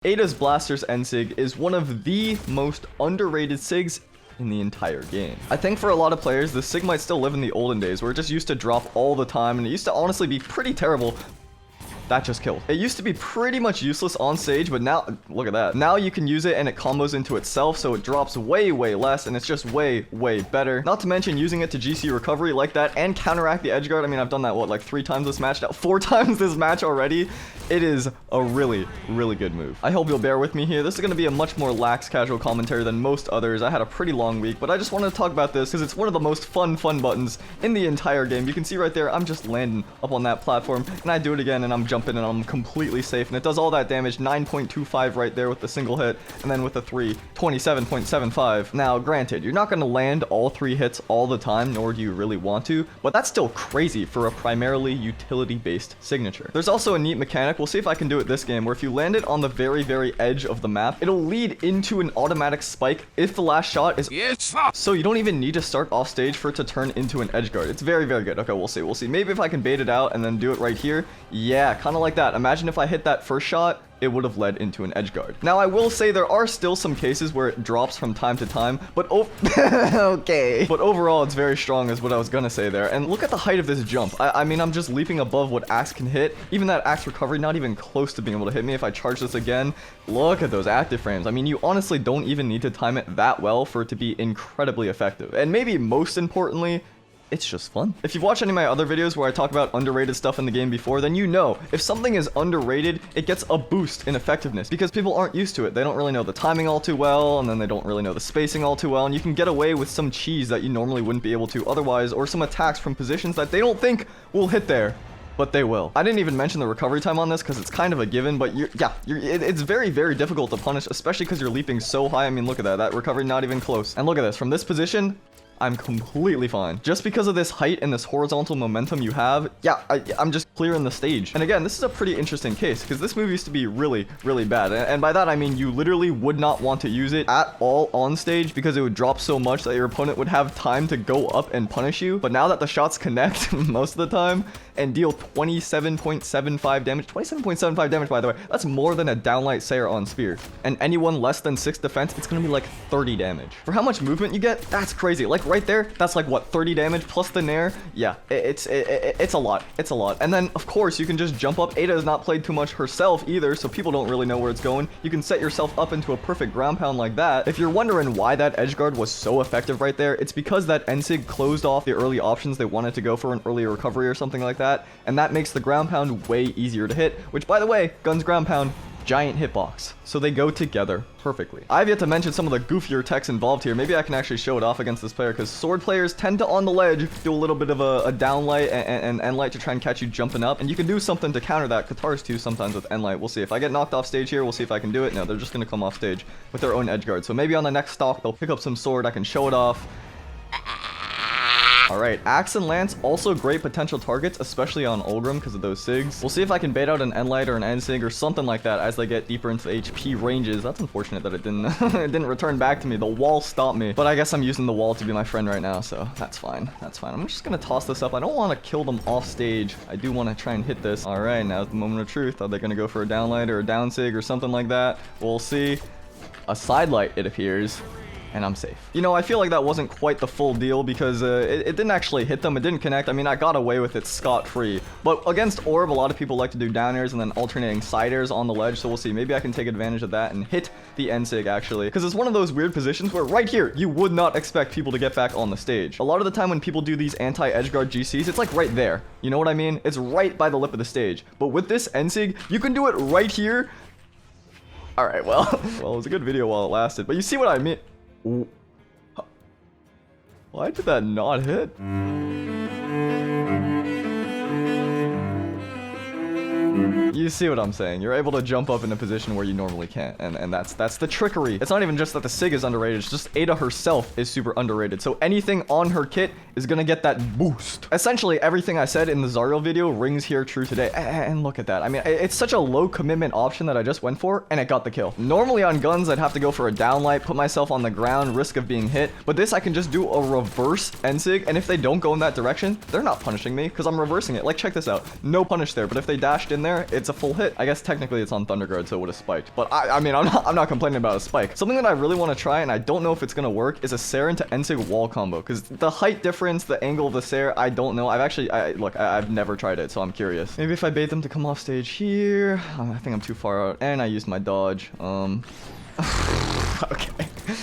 Ada's Blaster's nsig is one of the most underrated sigs in the entire game. I think for a lot of players, the sig might still live in the olden days where it just used to drop all the time and it used to honestly be pretty terrible. That just killed. It used to be pretty much useless on stage, but now, look at that. Now you can use it and it combos into itself, so it drops way less, and it's just way better. Not to mention using it to GC recovery like that and counteract the edge guard. I mean, I've done that, what, like 3 times this match now? 4 times this match already? It is a really good move. I hope you'll bear with me here. This is going to be a much more lax casual commentary than most others. I had a pretty long week, but I just wanted to talk about this because it's one of the most fun buttons in the entire game. You can see right there, I'm just landing up on that platform, and I do it again, and I'm jumping, and I'm completely safe, and it does all that damage. 9.25 right there with the single hit, and then with the 3, 27.75. Now, granted, you're not going to land all 3 hits all the time, nor do you really want to, but that's still crazy for a primarily utility-based signature. There's also a neat mechanic. We'll see if I can do it this game, where if you land it on the very edge of the map, it'll lead into an automatic spike if the last shot is so you don't even need to start off stage for it to turn into an edge guard. It's very good. Okay, we'll see. Maybe if I can bait it out and then do it right here. Yeah, kind of like that. Imagine if I hit that first shot, it would have led into an edge guard. Now, I will say there are still some cases where it drops from time to time, but okay. But overall, it's very strong is what I was gonna say there. And look at the height of this jump. I mean, I'm just leaping above what axe can hit. Even that axe recovery, not even close to being able to hit me. If I charge this again, look at those active frames. I mean, you honestly don't even need to time it that well for it to be incredibly effective. And maybe most importantly, it's just fun. If you've watched any of my other videos where I talk about underrated stuff in the game before, then you know if something is underrated, it gets a boost in effectiveness because people aren't used to it. They don't really know the timing all too well, and then they don't really know the spacing all too well, and you can get away with some cheese that you normally wouldn't be able to otherwise, or some attacks from positions that they don't think will hit there. But they will. I didn't even mention the recovery time on this because it's kind of a given, but it's very difficult to punish, especially because you're leaping so high. I mean, look at that. That recovery not even close. And look at this. From this position, I'm completely fine. Just because of this height and this horizontal momentum you have, yeah, I'm just clearing the stage. And again, this is a pretty interesting case because this move used to be really bad. And by that, I mean you literally would not want to use it at all on stage because it would drop so much that your opponent would have time to go up and punish you. But now that the shots connect most of the time and deal 27.75 damage, 27.75 damage, by the way, that's more than a downlight Sayer on Spear. And anyone less than 6 defense, it's gonna be like 30 damage. For how much movement you get, that's crazy. Like right there, that's like what, 30 damage plus the nair? Yeah, it's a lot. It's a lot. And then of course you can just jump up. Ada has not played too much herself either, so people don't really know where it's going. You can set yourself up into a perfect ground pound like that. If you're wondering why that edge guard was so effective right there, it's because that nsig closed off the early options they wanted to go for an earlier recovery or something like that, and that makes the ground pound way easier to hit, which by the way, guns ground pound, giant hitbox. So they go together perfectly. I've yet to mention some of the goofier techs involved here. Maybe I can actually show it off against this player because sword players tend to, on the ledge, do a little bit of a downlight and end light to try and catch you jumping up. And you can do something to counter that. Katars too sometimes with end light. We'll see. If I get knocked off stage here, we'll see if I can do it. No, they're just going to come off stage with their own edge guard. So maybe on the next stock, they'll pick up some sword. I can show it off. Alright, Axe and Lance, also great potential targets, especially on Ulgrim because of those SIGs. We'll see if I can bait out an Endlight or an nsig or something like that as they get deeper into the HP ranges. That's unfortunate that it didn't it didn't return back to me. The wall stopped me. But I guess I'm using the wall to be my friend right now, so that's fine. That's fine. I'm just gonna toss this up. I don't want to kill them off stage. I do want to try and hit this. Alright, now's the moment of truth. Are they gonna go for a downlight or a downsig or something like that? We'll see. A side light, it appears. And I'm safe. You know, I feel like that wasn't quite the full deal because it didn't actually hit them. It didn't connect. I mean, I got away with it scot-free. But against Orb, a lot of people like to do down airs and then alternating side airs on the ledge. So we'll see. Maybe I can take advantage of that and hit the nsig, actually. Because it's one of those weird positions where right here, you would not expect people to get back on the stage. A lot of the time when people do these anti-edgeguard GCs, it's like right there. You know what I mean? It's right by the lip of the stage. But with this nsig, you can do it right here. All right, well, it was a good video while it lasted. But you see what I mean? Why did that not hit? You see what I'm saying? You're able to jump up in a position where you normally can't, and that's the trickery. It's not even just that the SIG is underrated, it's just Ada herself is super underrated. So anything on her kit is gonna get that boost. Essentially, everything I said in the Zariel video rings here true today. And look at that. I mean, it's such a low commitment option that I just went for, and it got the kill. Normally on guns, I'd have to go for a downlight, put myself on the ground, risk of being hit. But this, I can just do a reverse nsig, and if they don't go in that direction, they're not punishing me because I'm reversing it. Like, check this out. No punish there, but if they dashed in there, it's a full hit. I guess technically it's on Thunder Guard, so it would have spiked. But I mean, I'm not complaining about a spike. Something that I really want to try, and I don't know if it's gonna work, is a Sair into nsig wall combo. Because the height difference, the angle of the Sair, I don't know. I've never tried it, so I'm curious. Maybe if I bait them to come off stage here. I think I'm too far out, and I used my dodge. Okay.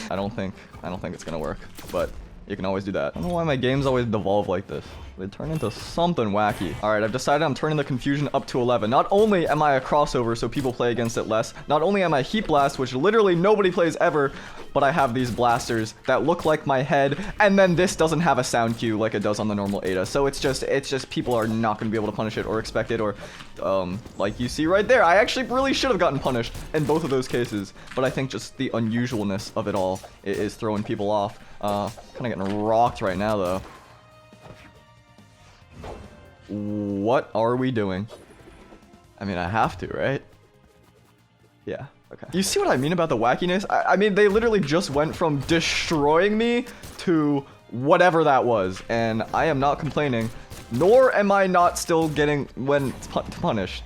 I don't think it's gonna work, but you can always do that. I don't know why my games always devolve like this. They turn into something wacky. All right, I've decided I'm turning the confusion up to 11. Not only am I a crossover, so people play against it less, not only am I heat blast, which literally nobody plays ever, but I have these blasters that look like my head, and then this doesn't have a sound cue like it does on the normal Ada. So it's just people are not going to be able to punish it or expect it, or like you see right there, I actually really should have gotten punished in both of those cases, but I think just the unusualness of it all is throwing people off. Kind of getting rocked right now though. What are we doing? I mean, I have to, right? Yeah, okay. You see what I mean about the wackiness? I mean, they literally just went from destroying me to whatever that was, and I am not complaining, nor am I not still getting punished.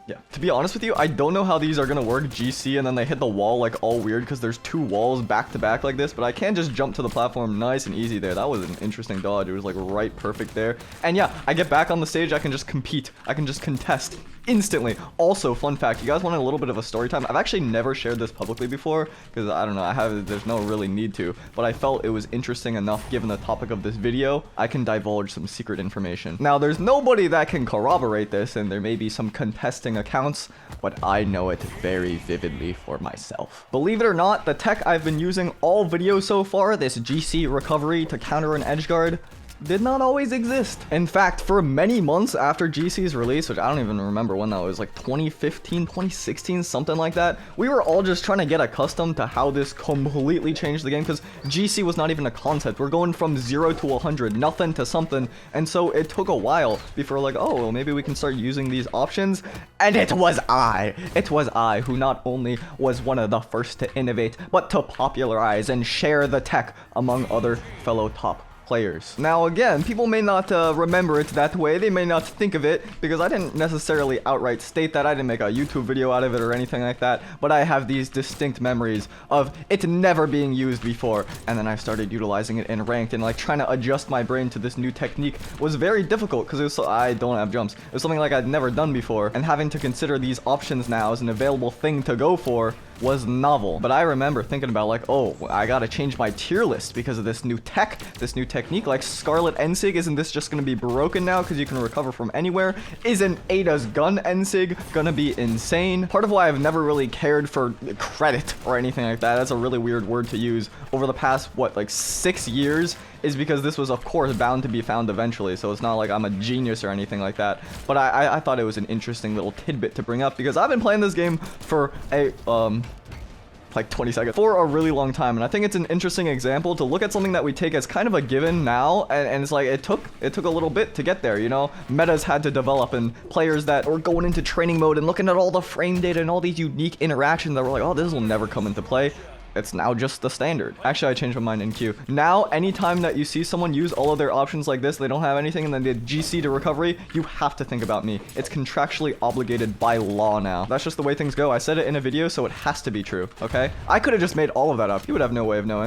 Yeah, to be honest with you, I don't know how these are gonna work GC and then they hit the wall like all weird because there's two walls back to back like this, but I can just jump to the platform nice and easy there. That was an interesting dodge. It was like right perfect there. And yeah, I get back on the stage, I can just compete. I can just contest instantly. Also, fun fact, you guys want a little bit of a story time? I've actually never shared this publicly before because I don't know, there's no really need to, but I felt it was interesting enough given the topic of this video. I can divulge some secret information. Now, there's nobody that can corroborate this, and there may be some contesting accounts, but I know it very vividly for myself. Believe it or not, the tech I've been using all videos so far, this GC recovery to counter an edge guard, did not always exist. In fact, for many months after GC's release, which I don't even remember when that was, like 2015, 2016, something like that, we were all just trying to get accustomed to how this completely changed the game, because GC was not even a concept. We're going from 0 to 100, nothing to something, and so it took a while before like, oh, well, maybe we can start using these options, and it was I who not only was one of the first to innovate, but to popularize and share the tech among other fellow top players. Now again, people may not remember it that way, they may not think of it, because I didn't necessarily outright state that, I didn't make a YouTube video out of it or anything like that, but I have these distinct memories of it never being used before, and then I started utilizing it in ranked, and like trying to adjust my brain to this new technique was very difficult, because I don't have jumps. It was something like I'd never done before, and having to consider these options now as an available thing to go for was novel. But I remember thinking about like, oh, I gotta change my tier list because of this new tech, this new technique. Like Scarlet nsig, isn't this just gonna be broken now because you can recover from anywhere? Isn't Ada's gun nsig gonna be insane? Part of why I've never really cared for credit or anything like that, that's a really weird word to use, over the past, what, like 6 years, is because this was of course bound to be found eventually, so it's not like I'm a genius or anything like that, but I thought it was an interesting little tidbit to bring up because I've been playing this game for a like 20 seconds for a really long time, and I think it's an interesting example to look at something that we take as kind of a given now, and it's like it took a little bit to get there, you know. Metas had to develop, and players that were going into training mode and looking at all the frame data and all these unique interactions that were like, oh, this will never come into play. It's now just the standard. Actually, I changed my mind in queue. Now, anytime that you see someone use all of their options like this, they don't have anything, and then they GC to recovery, you have to think about me. It's contractually obligated by law now. That's just the way things go. I said it in a video, so it has to be true, okay? I could have just made all of that up. You would have no way of knowing.